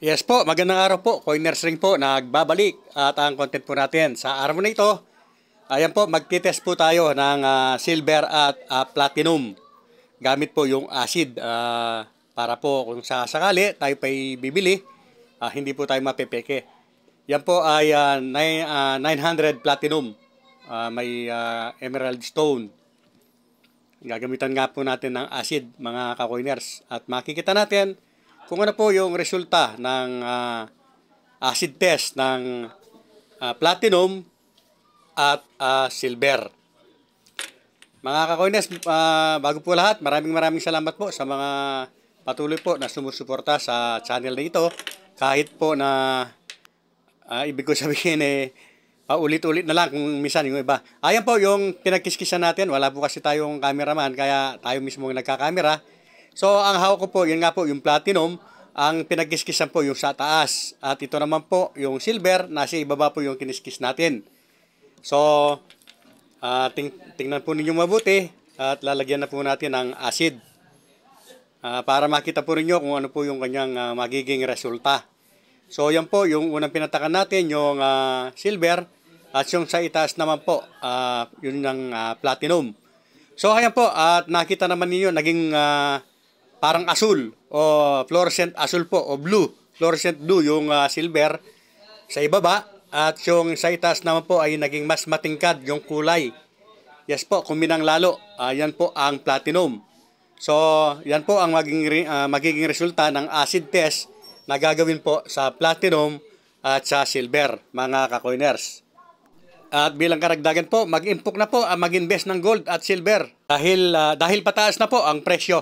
Yes po, magandang araw po. Coiners Ring po, nagbabalik. At ang content po natin sa araw na ito, ayan po, magtitest po tayo ng silver at platinum. Gamit po yung acid para po kung sakali tayo pa'y bibili, hindi po tayo mapepeke. Yan po ay 900 platinum. May emerald stone. Gagamitan nga po natin ng acid, mga ka-coiners. At makikita natin kung ano po yung resulta ng acid test ng platinum at silver. Mga ka-coiners, bago po lahat, maraming salamat po sa mga patuloy po na sumusuporta sa channel na ito. Kahit po na ibig ko sabihin paulit-ulit na lang kung minsan yung iba. Ayan po yung pinagkiskisan natin. Wala po kasi tayong cameraman, kaya tayo mismo yung nagkakamera. So, ang hawak ko po, yun nga po, yung platinum. Ang pinagkiskisan po yung sa taas. At ito naman po, yung silver, nasa ibaba po yung kiniskis natin. So, tingnan po ninyo mabuti. At lalagyan na po natin ng acid. Para makita po ninyo kung ano po yung kanyang magiging resulta. So, yan po, yung unang pinatakan natin, yung silver. At yung sa itaas naman po, yun yung platinum. So, ayan po, at nakita naman ninyo, naging parang asul o fluorescent asul po o blue. Fluorescent blue yung silver sa ibaba. At yung sa itaas naman po ay naging mas matingkad yung kulay. Yes po, kuminang lalo. Yan po ang platinum. So, yan po ang magiging resulta ng acid test na gagawin po sa platinum at sa silver, mga ka-coiners. At bilang karagdagan po, mag-impok na po, mag-invest ng gold at silver dahil pataas na po ang presyo.